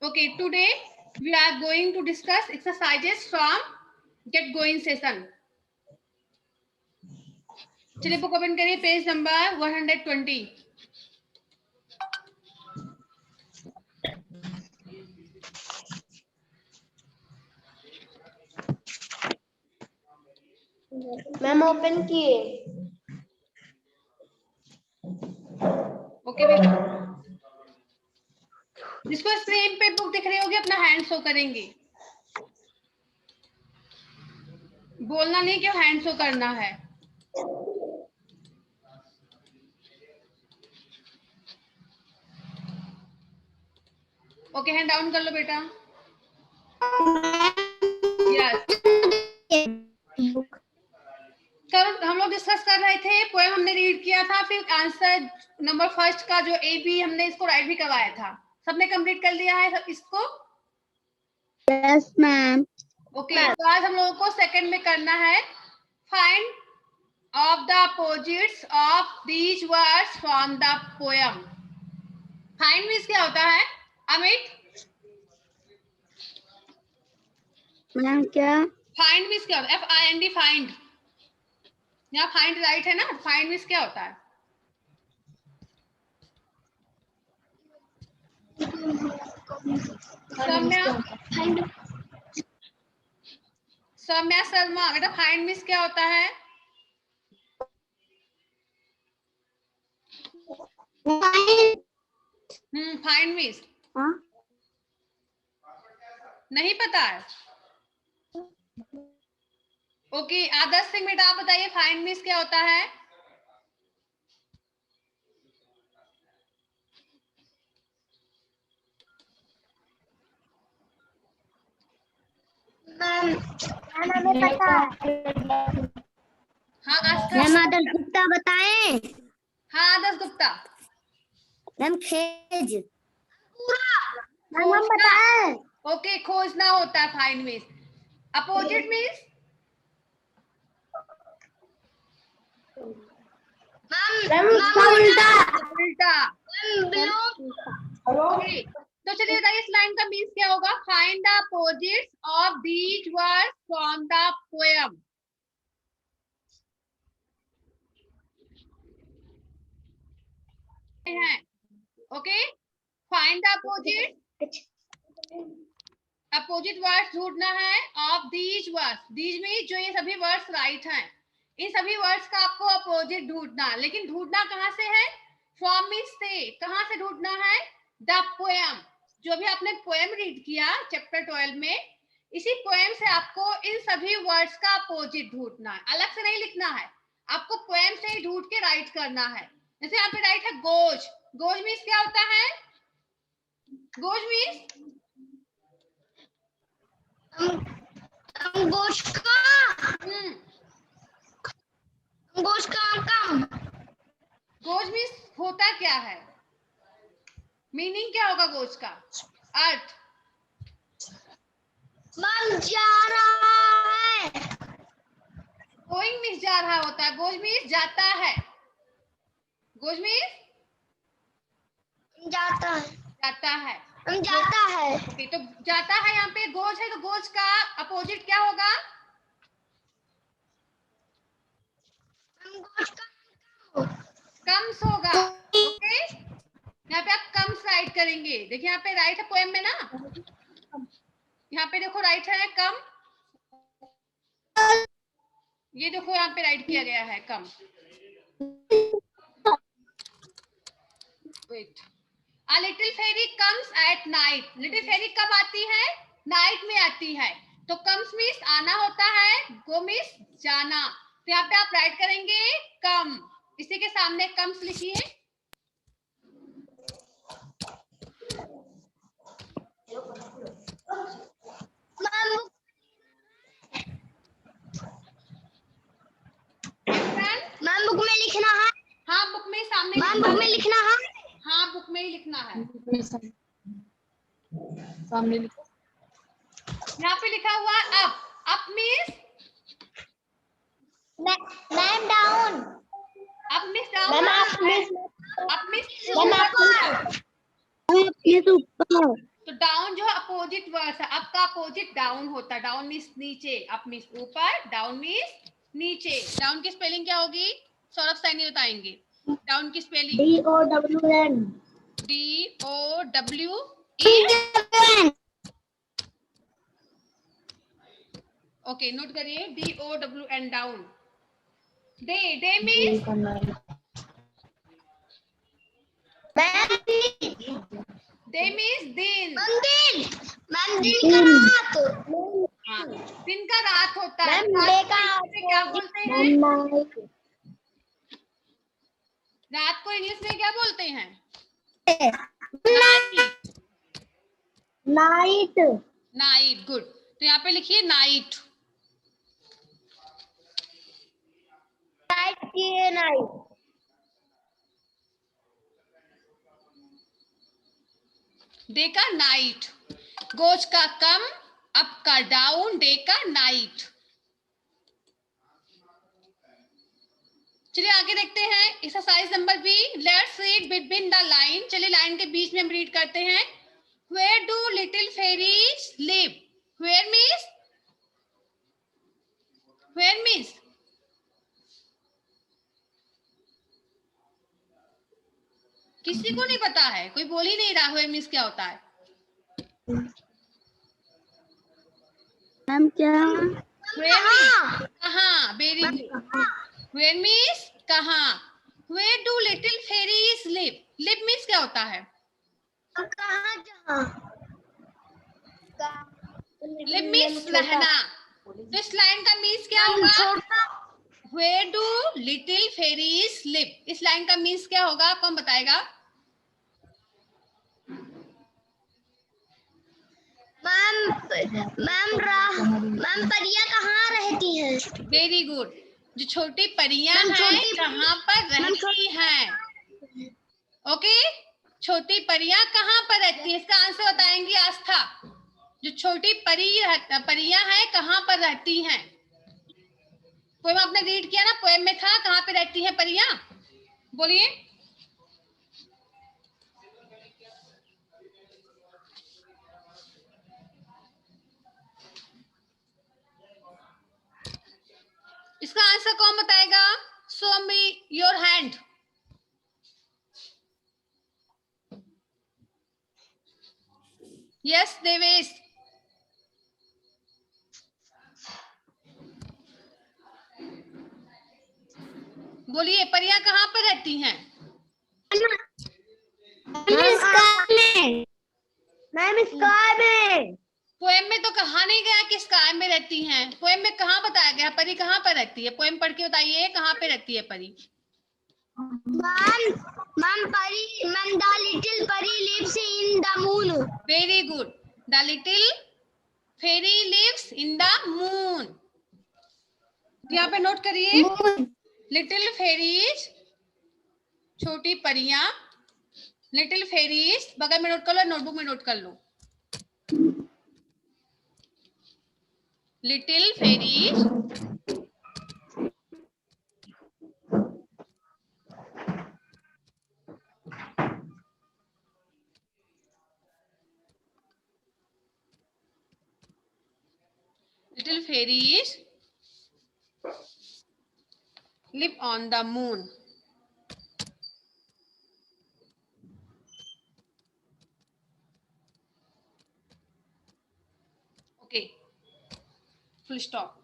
Okay, today we are going to discuss exercises from Get Going session. चलिए book open करिए, page number 120. Ma'am open किए। Okay बेटा, जिसको screen पे book दिख रही होगी अपना हैंड शो करेंगे, बोलना नहीं क्यों, हैंड शो करना है. ओके, हैंड डाउन कर लो बेटा. यस, कल हम लोग डिस्कस कर रहे थे, पोएम हमने रीड किया था, फिर आंसर नंबर फर्स्ट का जो ए बी हमने इसको राइट भी करवाया था. सबने कंप्लीट कर लिया है इसको? Yes ma'am. ओके, तो आज हम लोगों को सेकंड में करना है find of the opposites of these words from the poem. Find means क्या होता है अमित? मैम क्या? फाइंड मींस क्या होता है? FIND, find. यहाँ फाइंड राइट है ना, फाइंड मींस क्या होता है? सौम्या शर्मा, बेटा फाइंड मींस क्या होता है? फाइंड मींस नहीं पता है? ओके, आदर्श सिंह बेटा आप बताइए फाइंड मींस क्या होता है? हमें पता है। हाँ मैम आदर्श गुप्ता बताएं। हाँ आदर्श गुप्ता. मैम खेज। मैम हम बताएं। ओके, खोजना होता है फाइंड मींस. Opposite means? उल्टा। उल्टा. ओके, तो चलिए बताइए इस लाइन का मींस क्या होगा? Find the opposites of these words from the poem. Okay, find the opposite. Opposite words ढूंढना है ऑफ दीज वर्ड्स. दीज में जो ये सभी वर्ड्स राइट हैं, इन सभी वर्ड्स का आपको अपोजिट ढूंढना. लेकिन ढूंढना कहाँ से है? फ्रॉम मींस से. कहाँ से ढूंढना है? The poem. जो भी आपने पोएम रीड किया चैप्टर 12 में, इसी पोएम से आपको इन सभी वर्ड्स का अपोजिट ढूंढना है. अलग से नहीं लिखना है, आपको पोएम से ही ढूंढ के राइट करना है. जैसे यहाँ पे राइट है गोज. गोज मीन्स क्या होता है? गोज मीन्स गोश्त का कम। गोज मीन्स होता क्या है? मीनिंग क्या होगा गोज का? अर्थ. मन जा रहा है। गोइंग मीन्स जा रहा होता है, गोज मीन्स जाता है. गोज मीन्स जाता है। जाता है. जाता है। ओके, तो जाता है यहाँ पे गोज है, तो गोज का अपोजिट क्या होगा? कम्स होगा. ओके, यहाँ पे आप कम्स राइट करेंगे. देखिए यहाँ पे राइट है पोएम में ना, यहाँ पे देखो राइट है कम. ये देखो यहाँ पे राइट किया गया है come. Wait. A little fairy comes at night. Little fairy कब आती है? नाइट में आती है. तो कम्स मीन्स आना होता है, गो मीन्स जाना. तो यहाँ पे आप राइट करेंगे कम. इसी के सामने कम्स लिखिए. मैम बुक में लिखना है। हाँ बुक में सामने. मैम बुक में लिखना है। हाँ बुक में ही लिखना है. सामने लिखो. यहाँ पे लिखा हुआ up. Up means ma'am down. Up means down. Ma'am आप अप मीन्स ऊपर। तो डाउन जो अपोजिट वर्ड है, अप का अपोजिट डाउन होता है। डाउन मीन्स नीचे, अप मीन्स ऊपर, डाउन मीन्स नीचे। डाउन की स्पेलिंग क्या होगी? सौरभ सैनी बताएंगे डाउन की spelling. DOWN। DOWN। Okay, note करिए DOWN down. Day, day means day means दिन। मैम दिन का रात। हाँ, दिन का रात होता है। मैम रात डे को का इंग्लिश में क्या बोलते हैं? रात को इंग्लिश में क्या बोलते हैं? नाइट। नाइट। Night, good. तो यहाँ पे लिखिए नाइट। नाइट। डे का नाइट, गोज का कम, अप का डाउन, डे का नाइट। चलिए आगे देखते हैं exercise number B. Let's read between the line. चलिए लाइन के बीच में हम रीड करते हैं। Where do little fairies live? Where means? Where means? किसी को नहीं पता है, कोई बोल ही नहीं रहा where means क्या होता है। मैम क्या? Where means कहाँ? Very good. Where means कहाँ? Where do little fairies live? Live means क्या होता है? कहाँ जहाँ? Live means रहना। तो इस लाइन का मीन्स क्या होगा? छोटा। Where do little fairies live? इस लाइन का मीन्स क्या होगा? कौन बताएगा? मैम परियां कहाँ रहती हैं? Very good. जो छोटी परियां हैं कहाँ पर रहती हैं? ओके, छोटी परियां कहाँ पर रहती है? इसका आंसर बताएंगी आस्था। जो छोटी परियां हैं कहाँ पर रहती हैं? पोएम आपने रीड किया ना, पोएम में था कहाँ पे रहती हैं परियां? बोलिए। इसका आंसर कौन बताएगा? Show me your hand. Yes Devesh. बोलिए, परियां कहाँ पर रहती हैं? मैम स्काई में। पोएम में तो कहा नहीं गया कि स्काई में रहती हैं। पोएम में कहाँ बताया गया परी कहाँ पर रहती है? पोएम पढ़ के बताइए कहाँ पे रहती है परी। मैम द लिटिल परी lives in the moon. Very good. The little fairy lives in the moon. यहाँ पे नोट करिए, लिटिल फेरीज छोटी परियां, लिटिल फेरीज बगल में नोट कर लो, नोटबुक में नोट कर लो। Little fairies live on the moon. Okay, full stop.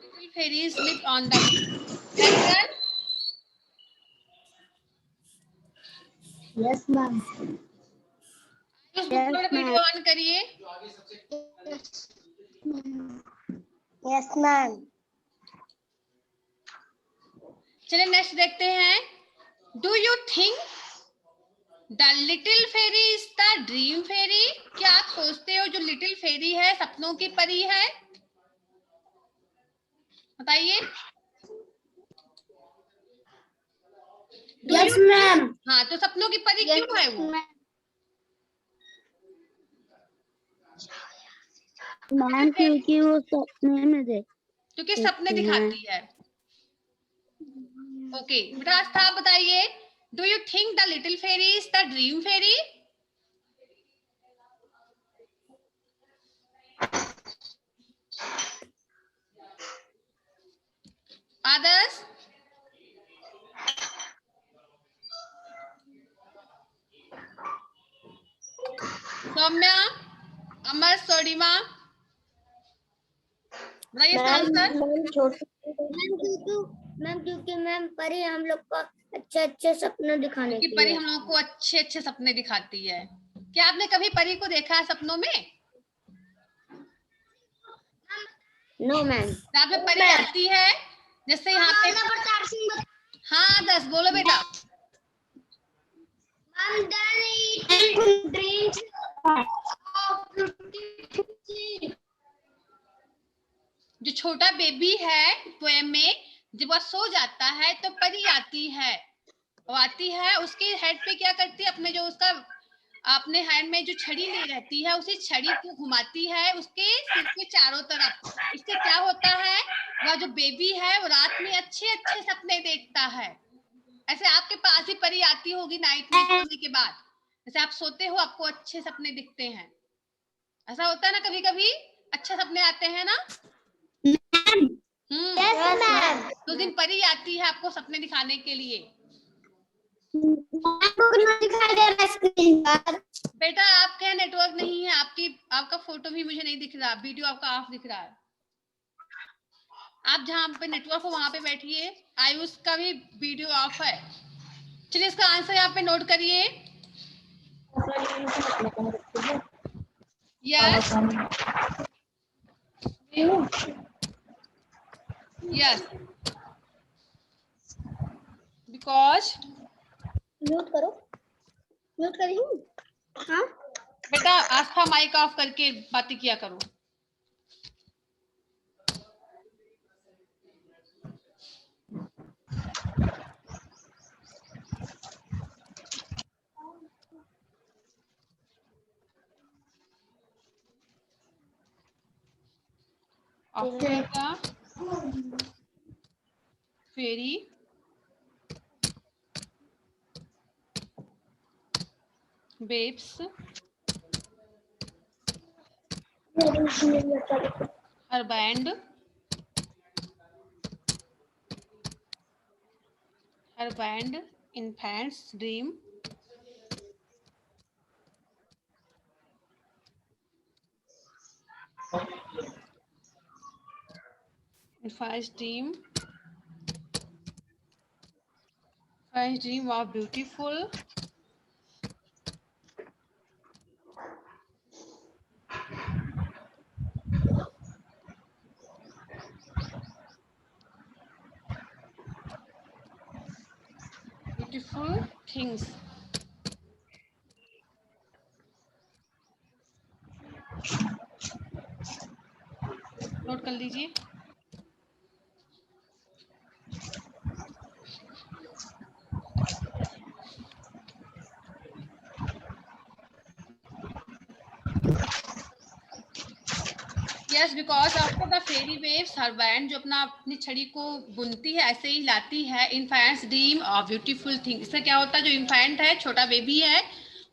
Little fairies live on the moon. That's Yes, ma'am. उस बुक में वीडियो ऑन करिए। Yes, ma'am. चलिए नेक्स्ट देखते हैं। Do you think the little fairy is the dream fairy? क्या आप सोचते हो जो लिटिल फेरी है सपनों की परी है? बताइए। Yes, ma'am. हाँ, तो सपनों की परी क्यों है वो? मैम क्योंकि वो सपने में क्योंकि सपने दिखाती है। ओके बेटा आस्था आप बताइए, do you think the little fairy is the dream fairy? Adarsh, Saumya, Amar, Sodima, बताइए इसका आंसर। मैम क्योंकि मैम परी हम लोग को अच्छे अच्छे सपने दिखाने क्योंकि परी हम लोग को अच्छे अच्छे सपने दिखाती है। क्या आपने कभी परी को देखा है सपनों में? No ma'am. यहाँ पे परी आती है, जैसे यहाँ पे। हाँ आदर्श बोलो बेटा। जो छोटा बेबी है पोएम में, जब वह सो जाता है तो परी आती है, वो आती है उसके हेड पे क्या करती है, अपने जो उसका अपने हैंड में जो छड़ी ले रहती है उसी छड़ी को घुमाती है उसके सिर के चारों तरफ। इससे क्या होता है, वह जो बेबी है वो रात में अच्छे अच्छे सपने देखता है। ऐसे आपके पास ही परी आती होगी नाइट में सोने के बाद, जैसे आप सोते हो आपको अच्छे सपने दिखते हैं, ऐसा होता है ना, कभी कभी अच्छे सपने आते हैं ना। तो उस दिन परी आती है आपको सपने दिखाने के लिए। दिखाई दे रहा स्क्रीन पर। बेटा आपका नेटवर्क नहीं है, आपका फोटो भी मुझे नहीं दिख रहा, वीडियो आपका ऑफ दिख रहा है। आप जहाँ पे नेटवर्क हो वहां पे बैठिए। आयुष का भी वीडियो ऑफ है। चलिए इसका आंसर यहाँ पे नोट करिए। Yes yes, because. म्यूट करो, म्यूट करी हूँ। हाँ बेटा आस्था माइक ऑफ करके बातें किया करो। After fairy babes her band infants dream was beautiful. Beautiful things. Note कर लीजिए। Yes, because after the fairy waves, her band जो अपनी छड़ी को बुनती है ऐसे ही लाती है infant's dream of beautiful thing। इससे क्या होता है, जो infant है, छोटा बेबी है,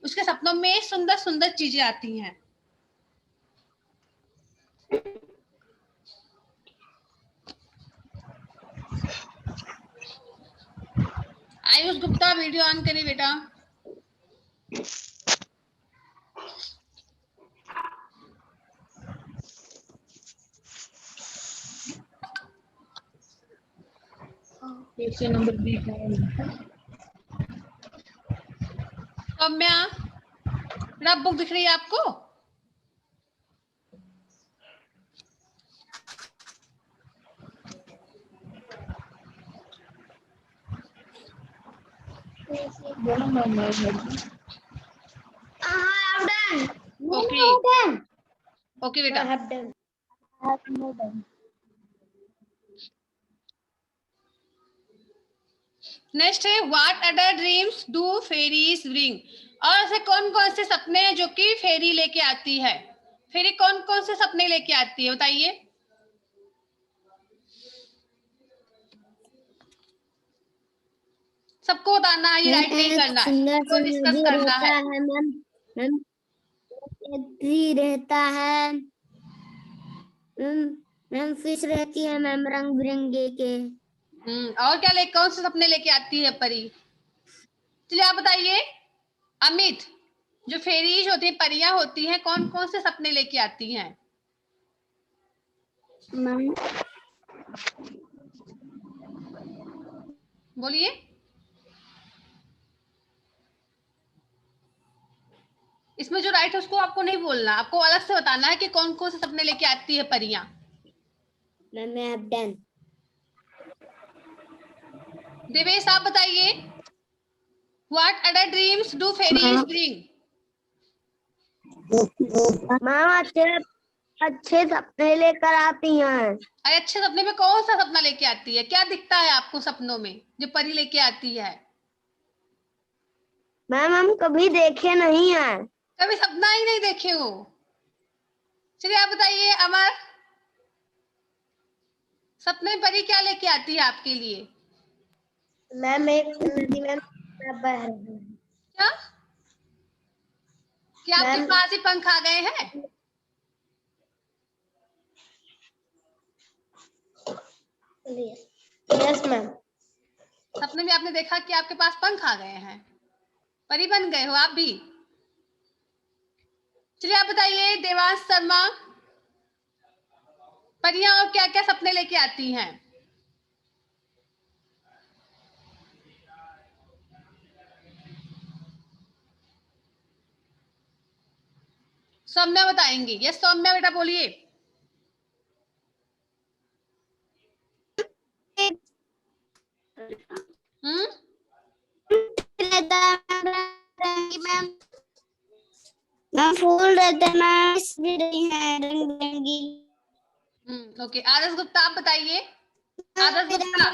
उसके सपनों में सुंदर सुंदर चीजें आती हैं। आयुष गुप्ता वीडियो ऑन करिए बेटा। नंबर बी सौम्या बेटा बुक दिख रही है आपको? ओके बेटा। नेक्स्ट है what other dreams do fairies bring. और ऐसे कौन कौन से सपने हैं जो कि फेरी लेके आती है? फेरी कौन कौन से सपने लेके आती है बताइए। सबको बताना है, ये राइट नहीं करना है, सबको डिस्कस करना है। मैम मैम एक ट्री रहता है मैम, फिश रहती है मैम, रंग बिरंगे के। और क्या कौन से सपने लेके आती है परी? चलिए आप बताइए अमित, जो फेरीज होती है, परियां होती हैं, कौन कौन से सपने लेके आती हैं? मैम बोलिए। इसमें जो राइट है उसको आपको नहीं बोलना, आपको अलग से बताना है कि कौन कौन से सपने लेके आती है परियां। Ma'am I have done. Devesh आप बताइए, what other dreams do fairies bring? Ma'am अच्छे सपने लेकर आती हैं। अरे अच्छे सपने में कौन सा सपना लेके आती है? क्या दिखता है आपको सपनों में जो परी लेके आती है? मैम हम कभी देखे नहीं हैं। कभी सपना ही नहीं देखे हो। चलिए आप बताइए अमर, सपने में परी क्या लेके आती है आपके लिए? मैम एक नदी में बह रही है। क्या क्या आपके मैम पास ही पंख आ गए हैं? Yes ma'am. सपने में आपने देखा कि आपके पास पंख आ गए हैं, परी बन गए हो आप भी। चलिए आप बताइए देवांश शर्मा, परियां और क्या क्या सपने लेके आती हैं? सौम्या बताएंगी। यस सौम्या बेटा बोलिए। हम्म मैम फूल रहते हैं मैम, भी रही है रंग बिरंगी। ओके आदर्श गुप्ता आप बताइए। आदर्श गुप्ता,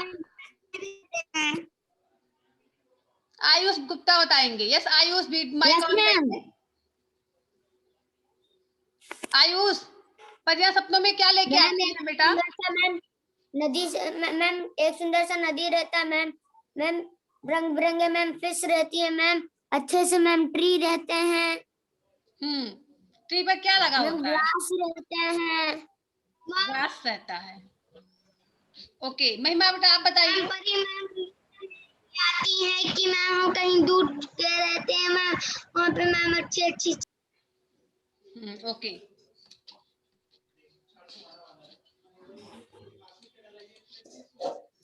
आयुष गुप्ता बताएंगे। यस आयुष भी माइक ऑन करिए। आयुष, परियां सपनों में क्या लेके आती है बेटा? मैम नदी से मैम एक सुंदर सा नदी रहता है मैम। मैम रंग बिरंगे मैम फिश रहती है मैम। अच्छे से मैम ट्री रहते हैं। ट्री पर क्या लगा मैम होता है? ग्रास रहते हैं। ग्रास रहता है। ओके महिमा बेटा आप बताइए। आती है कि मैम हम कहीं दूर गए रहते हैं मैम, वहाँ पे मैम अच्छी अच्छी। ओके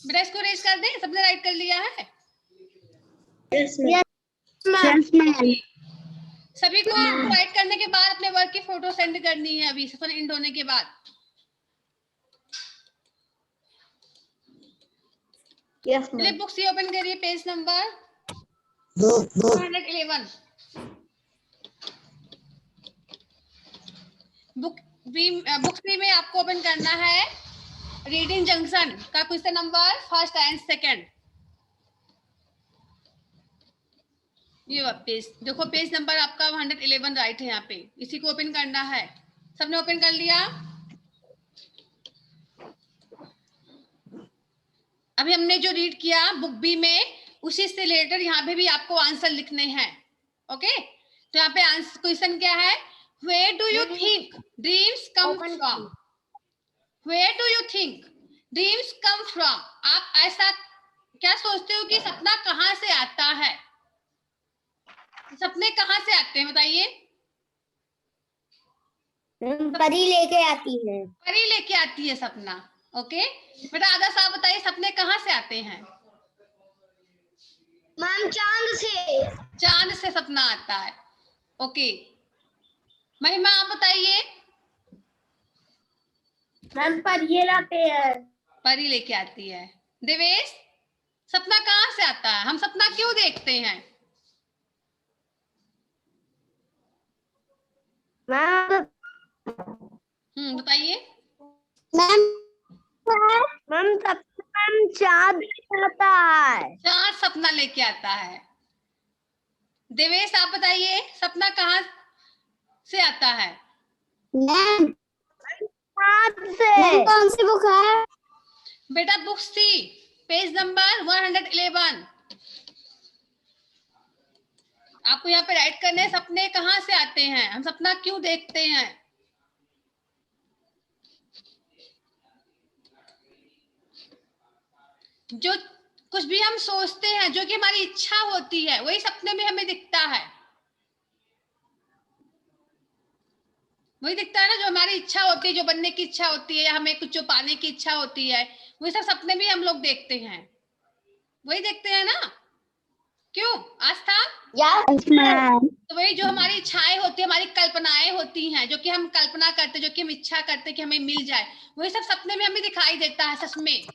बेटा इसको रेज कर दें, सबने राइट कर लिया है? Yes ma'am. सभी को आपको राइट करने के बाद अपने वर्क की फोटो सेंड करनी है अभी सेशन एंड होने के बाद। यस चलिए मैम। बुक्स ही ओपन करिए, पेज नंबर 211। बुक बी में आपको ओपन करना है रीडिंग जंक्शन का question number first and second. ये पेज देखो, पेज नंबर आपका 111 राइट है यहाँ पे, इसी को ओपन करना है। सबने ओपन कर लिया? अभी हमने जो रीड किया बुक बी में, उसी से रिलेटेड यहाँ पे भी आपको आंसर लिखने हैं। ओके तो यहाँ पे आंसर क्वेश्चन क्या है, where do you think dreams come from? Where do you think dreams come from? आप ऐसा क्या सोचते हो कि सपना कहाँ से आता है? सपने कहाँ से आते हैं बताइए? परी लेके आती है। परी लेके आती है सपना। ओके बेटा आदर्श आप बताइए सपने कहाँ से आते हैं? मैम चांद से। चांद से सपना आता है। ओके महिमा आप बताइए। मैम परी लाते हैं। परी लेके आती है। देवेश, सपना कहाँ से आता है? हम सपना क्यों देखते हैं? मैम बताइए। मैम मैम चांद आता है। चांद सपना लेके आता है। देवेश आप बताइए सपना कहाँ से आता है? मैम कौन सी बुक है? बेटा बुक सी, पेज नंबर 111। आपको यहाँ पे राइट करने हैं, सपने कहाँ से आते हैं, हम सपना क्यों देखते हैं। जो कुछ भी हम सोचते हैं, जो कि हमारी इच्छा होती है, वही सपने में हमें दिखता है। वही दिखता है ना, जो हमारी इच्छा होती है, जो बनने की इच्छा होती है, या हमें कुछ जो पाने की इच्छा होती है, वही सब सपने में हम लोग देखते हैं। वही देखते हैं ना, क्यों आस्था? तो वही जो हमारी इच्छाएं होती है, हमारी कल्पनाएं होती हैं, जो कि हम कल्पना करते, जो कि हम इच्छा करते कि हमें मिल जाए, वही सब सपने में हमें दिखाई देता है, सच में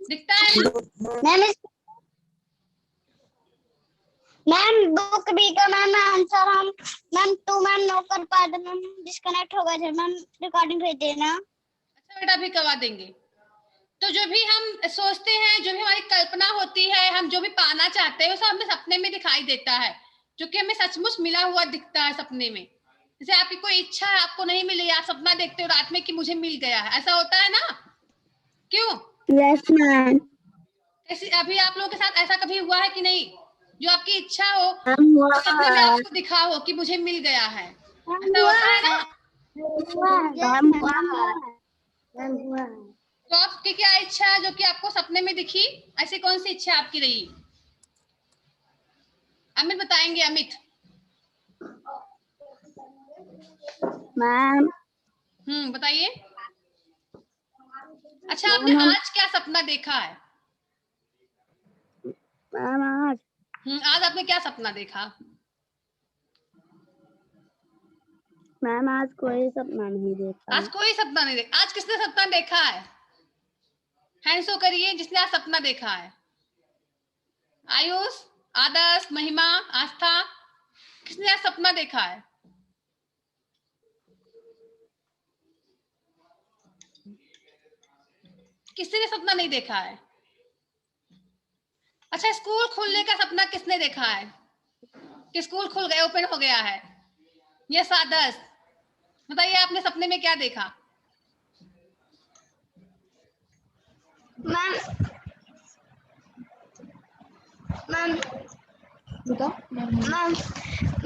दिखता है ना। मैम बुक बी का मैम आंसर हम मैम 2 मैम नो कर पाए थे, मैम डिस्कनेक्ट हो गए थे, मैम रिकॉर्डिंग भेज देना। अच्छा बेटा भी करवा देंगे। तो जो भी हम सोचते हैं, जो भी हमारी कल्पना होती है, हम जो भी पाना चाहते हैं, वो सब हमें सपने में दिखाई देता है, जो कि हमें सचमुच मिला हुआ दिखता है सपने में। जैसे आपकी कोई इच्छा है, आपको नहीं मिली, आप सपना देखते हो रात में कि मुझे मिल गया है, ऐसा होता है ना, क्यों? Yes ma'am. ऐसे अभी आप लोगों के साथ ऐसा कभी हुआ है कि नहीं, जो आपकी इच्छा हो, सपने में आपको दिखा हो कि मुझे मिल गया है, ऐसा होता है ना। तो आपकी क्या इच्छा है जो कि आपको सपने में दिखी, ऐसी कौन सी इच्छा आपकी रही? अमित बताएंगे, अमित। मैम बताइए। अच्छा, आपने आज क्या सपना देखा है? मैम आज आपने क्या सपना देखा? मैम आज कोई सपना नहीं देखा। आज कोई सपना नहीं देखा। आज किसने सपना देखा है? हैंड शो करिए जिसने आज सपना देखा है। आयुष, आदर्श, महिमा, आस्था, किसने आज सपना देखा है? किसी ने सपना नहीं देखा है। अच्छा, स्कूल खुलने का सपना किसने देखा है कि स्कूल खुल गए, ओपन हो गया है? यस आदर्श, बताइए आपने सपने में क्या देखा? मैम मैम मैम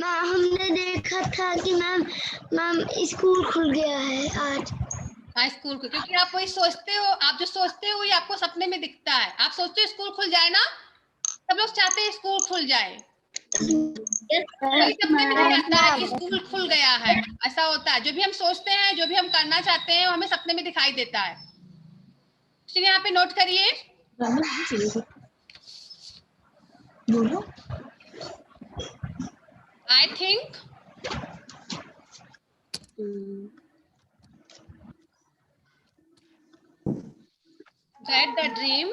हमने देखा था कि मैम स्कूल खुल गया है आज। हाँ, स्कूल खुल, क्योंकि आप वही सोचते हो, आप जो सोचते हो ये आपको सपने में दिखता है। आप सोचते हो स्कूल खुल जाए ना, सब लोग चाहते हैं स्कूल खुल जाए, वही सपने में नहीं आता है कि स्कूल खुल गया है। ऐसा होता है, जो भी हम सोचते हैं, जो भी हम करना चाहते हैं, वो हमें सपने में दिखाई देता है। तो यहाँ पे नोट करिए। I think that the dream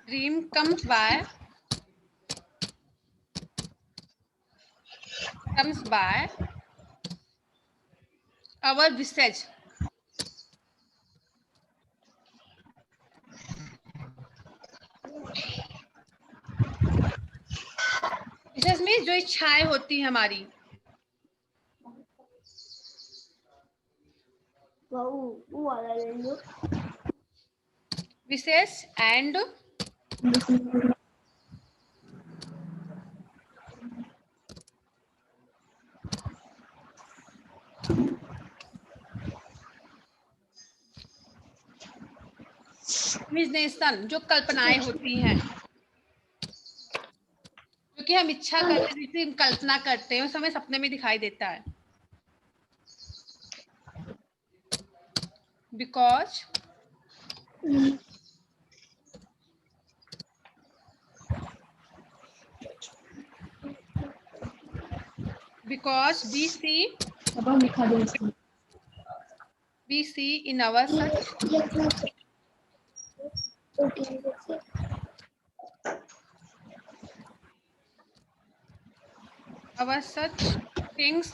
dream comes by our visage. विशेष में जो इच्छाएं होती है हमारी, विशेष एंड इमेजिनेशन, जो कल्पनाएं होती हैं, जो कि हम इच्छा करते हैं, जिसकी हम कल्पना करते हैं, उस हमें सपने में दिखाई देता है। Because we see in our such things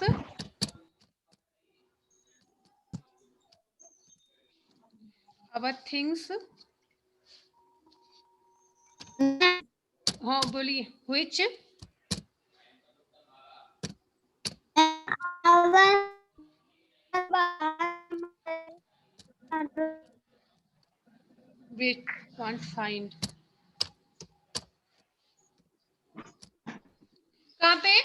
our things, हाँ बोलिए, which we can't find. कहाँ पे?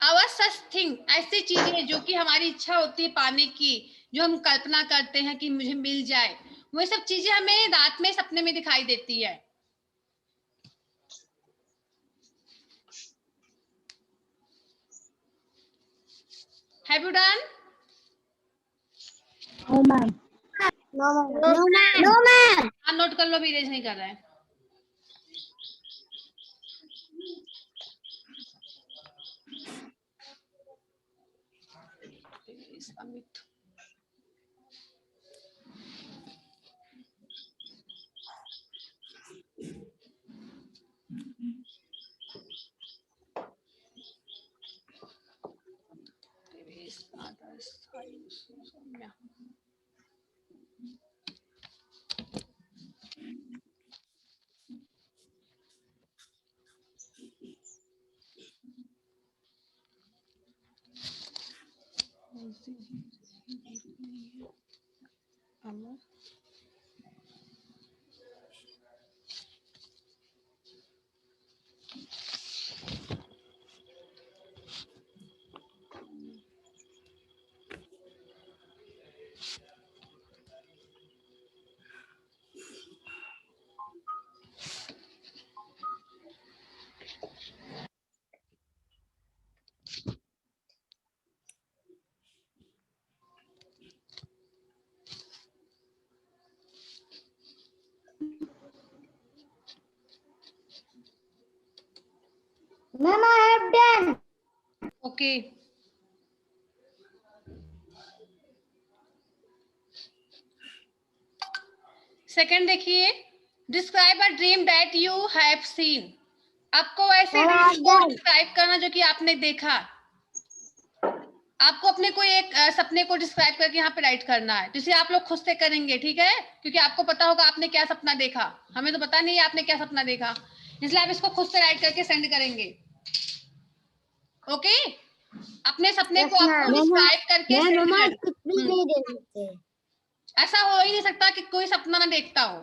our such thing, ऐसी चीजें जो कि हमारी इच्छा होती है पाने की, जो हम कल्पना करते हैं कि मुझे मिल जाए, वो सब चीजें हमें रात में सपने में दिखाई देती है। Have you done? No ma'am. No ma'am. हाँ नोट कर लो, अभी इरेज नहीं कर रहे हैं। Amit Ma'am, I have done. Okay. Second देखिए, describe a dream that you have seen. आपको ऐसे ड्रीम को डिस्क्राइब करना जो कि आपने देखा। आपको अपने कोई एक सपने को डिस्क्राइब करके यहाँ पे राइट करना है, जिसे आप लोग खुद से करेंगे, ठीक है? क्योंकि आपको पता होगा आपने क्या सपना देखा, हमें तो पता नहीं है आपने क्या सपना देखा, इसलिए आप इसको खुद से राइट करके सेंड करेंगे। ओके, अपने सपने को आपको डिस्क्राइब करके सेंड करना। ऐसा हो ही नहीं सकता कि कोई सपना ना देखता हो।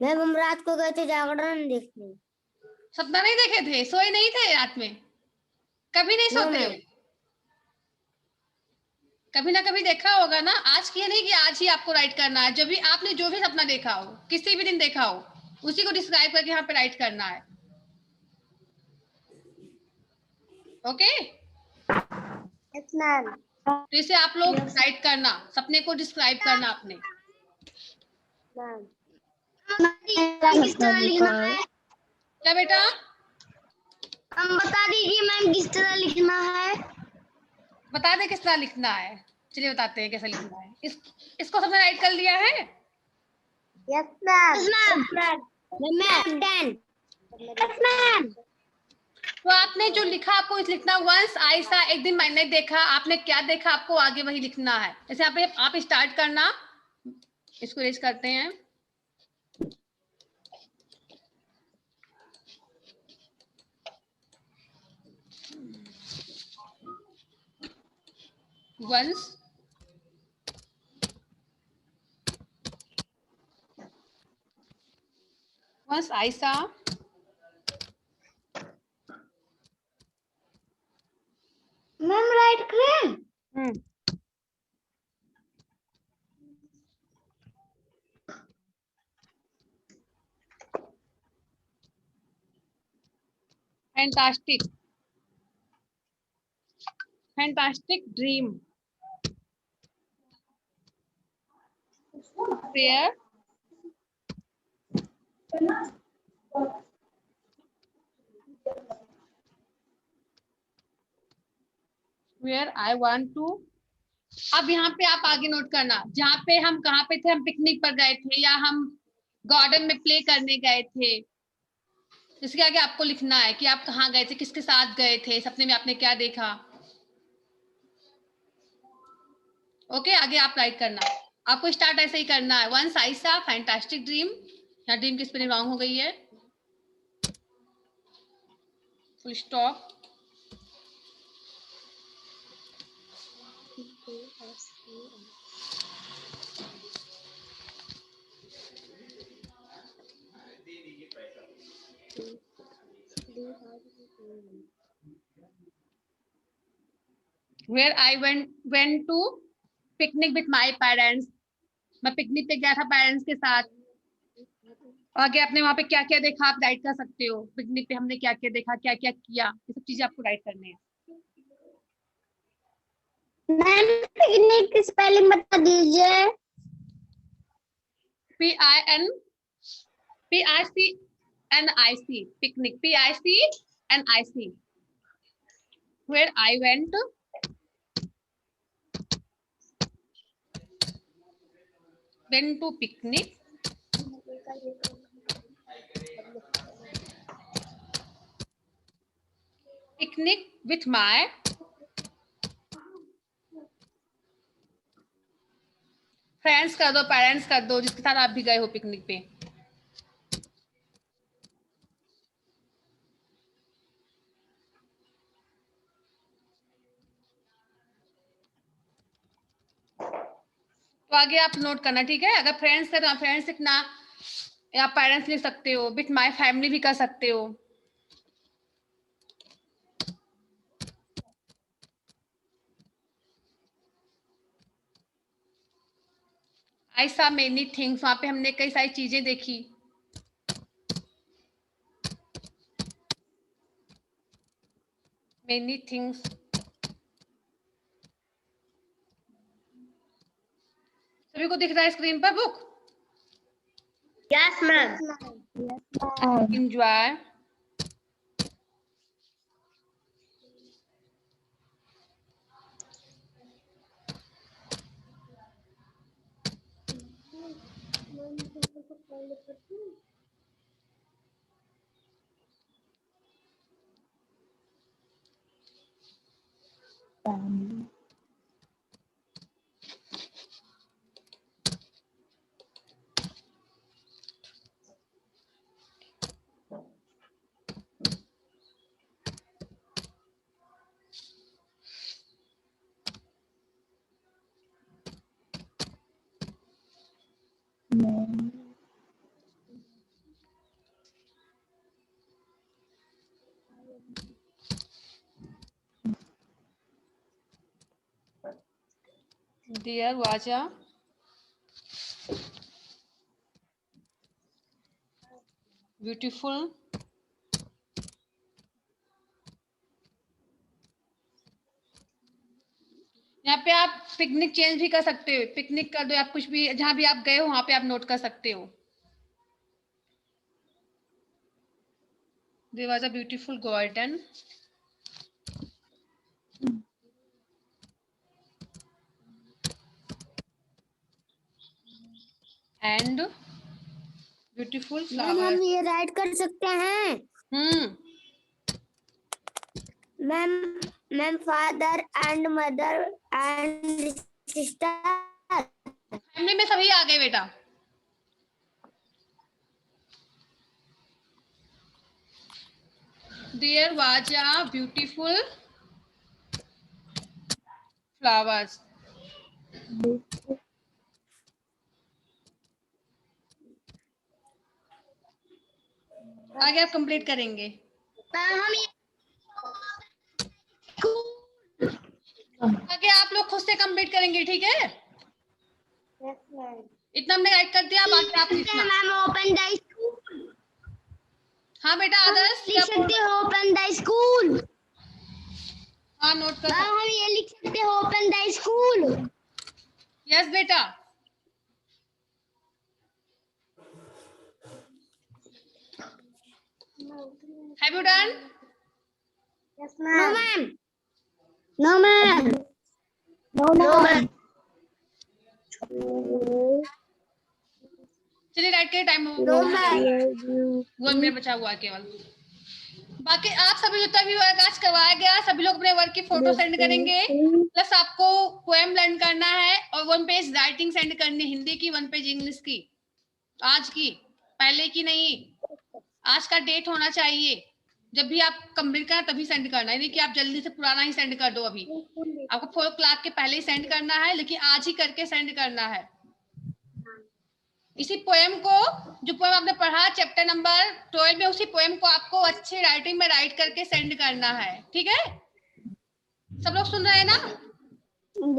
मैम हम रात को गए थे जागरण देखने। सपना नहीं देखे थे? सोए नहीं थे रात में? कभी नहीं सोते हो? कभी ना कभी देखा होगा ना। आज की नहीं कि आज ही आपको राइट करना है, जब भी आपने जो भी सपना देखा हो, किसी भी दिन देखा हो, उसी को डिस्क्राइब करके यहाँ पे राइट करना है। ओके, तो इसे आप लोग राइट करना, सपने को डिस्क्राइब करना अपने। किस तरह लिखना है? क्या बेटा? हम बता दीजिए मैम किस तरह लिखना है। बता दे किस तरह लिखना है। चलिए बताते हैं कैसे लिखना है। इसको सबने राइट कर लिया है? Yes ma'am. तो आपने जो लिखा आपको इस लिखना, वंस आई सा, एक दिन मैंने देखा, आपने क्या देखा आपको आगे वही लिखना है। जैसे आप स्टार्ट करना, इसको रेज करते हैं। once I saw ma'am right करें। fantastic dream where I want to। अब यहाँ पे आप आगे नोट करना, जहाँ पे हम कहाँ पे थे, हम पिकनिक पर गए थे या हम गार्डन में प्ले करने गए थे। इसके आगे आपको लिखना है कि आप कहाँ गए थे, किसके साथ गए थे, सपने में आपने क्या देखा। ओके, आगे आप राइट करना, आपको स्टार्ट ऐसे ही करना है। Once I saw fantastic dream, यहाँ ड्रीम की स्पेलिंग रॉन्ग हो गई है, full stop. Where I went to picnic with my parents, मैं पिकनिक पे गया था पेरेंट्स के साथ। आगे आपने वहां पे क्या क्या देखा आप राइट कर सकते हो, पिकनिक पे हमने क्या क्या देखा, क्या क्या किया, ये सब चीजें आपको राइट करनी है। मैम पिकनिक की स्पेलिंग बता दीजिए। PICNIC, picnic, PICNIC। Where I went to picnic with my friends कर दो, पेरेंट्स कर दो, जिसके साथ आप भी गए हो पिकनिक पे। तो आगे आप नोट करना, ठीक है। अगर फ्रेंड्स है तो फ्रेंड्स लिखना, या पेरेंट्स लिख सकते हो, विथ माय फैमिली भी कर सकते हो। आई सॉ मेनी थिंग्स, वहां पे हमने कई सारी चीजें देखी। मेनी थिंग्स, सभी को दिख रहा है स्क्रीन पर book? Yes ma'am. Enjoy there was a beautiful, यहाँ पे आप पिकनिक चेंज भी कर सकते हो, पिकनिक कर दो, आप कुछ भी जहां भी आप गए हो वहां पे आप नोट कर सकते हो। There was a beautiful garden and beautiful ma'am flower. हम ये राइट कर सकते हैं। Ma'am ma'am father and mother and sister. Family में सभी आ गए बेटा। There was a beautiful flowers. आगे आप कंप्लीट करेंगे। आगे आप लोग खुद से कंप्लीट करेंगे, ठीक है। इतना हमने राइट कर दिया, बाकी आप लिखना। Ma'am open the school. हाँ बेटा आदर्श, लिख सकते हो ओपन द स्कूल। हाँ नोट कर। मैम हम ये लिख सकते हो ओपन द स्कूल। यस बेटा। Have you done? Yes, ma'am. No, ma'am. No, ma'am. No, ma'am. चलिए राइट के टाइम हो। No, ma'am. 1 मिनट बचा हुआ है केवल। बाकी आप सभी जितना भी वर्क आज करवाया गया, सभी लोग अपने वर्क की फोटो सेंड करेंगे, प्लस आपको पोएम लर्न करना है और 1 पेज राइटिंग सेंड करनी, हिंदी की 1 पेज इंग्लिश की, आज की, पहले की नहीं, आज का डेट होना चाहिए। जब भी आप कंप्लीट करना तभी सेंड करना है, नहीं कि आप जल्दी से पुराना ही सेंड कर दो। अभी आपको 4 o'clock के पहले ही सेंड करना है, लेकिन आज ही करके सेंड करना है। इसी पोएम को, जो पोएम आपने पढ़ा चैप्टर नंबर 12 में, उसी पोएम को आपको अच्छी राइटिंग में राइट करके सेंड करना है। ठीक है, सब लोग सुन रहे हैं ना?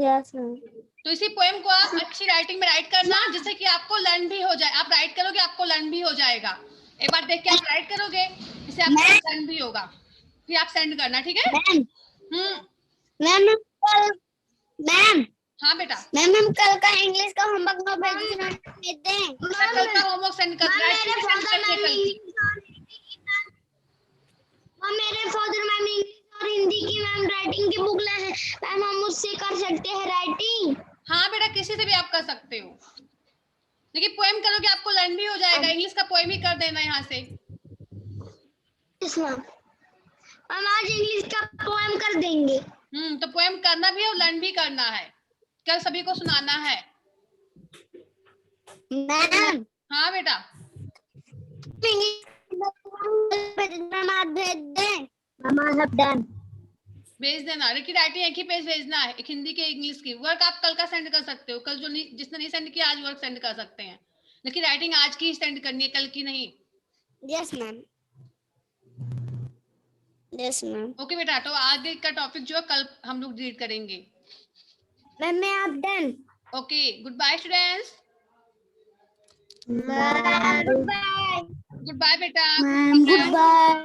Yes ma'am. तो इसी पोएम को आप अच्छी राइटिंग में राइट करना, जिससे कि आपको लर्न भी हो जाए। आप राइट करोगे आपको लर्न भी हो जाएगा। एक बार देख के आप राइट करोगे, इससे आपको लर्न भी होगा, फिर आप सेंड करना। ठीक है मैम कल मैम हाँ बेटा, मैम हम कल का इंग्लिश का होमवर्क 9 बजे देते हैं। कल का होमवर्क सेंड कर, मेरे फादर मैम इंग्लिश और हिंदी की मैम राइटिंग की बुक लाए हैं मैम, हम उससे कर सकते हैं राइटिंग। हाँ बेटा, किसी से भी आप कर सकते हो, लेकिन पोएम करोगे आपको लर्न भी हो जाएगा। इंग्लिश का पोएम ही कर देना यहाँ से। यस मैम, हम आज इंग्लिश का पोएम कर देंगे। तो पोएम करना भी है और लर्न भी करना है, कल सभी को सुनाना है। मैम हाँ बेटा, भेज देना। लेकिन राइटिंग एक ही पेज भेजना है, एक हिंदी के इंग्लिश की। वर्क आप कल का सेंड कर सकते हो, कल जो नहीं, जिसने नहीं सेंड किया आज वर्क सेंड कर सकते हैं, लेकिन राइटिंग आज की ही सेंड करनी है, कल की नहीं। Yes ma'am, yes ma'am. Okay बेटा, तो आगे का टॉपिक जो है कल हम लोग रीड करेंगे। मैम मैं आप done. Okay, good bye students. Good bye good bye बेटा। Ma'am, good bye.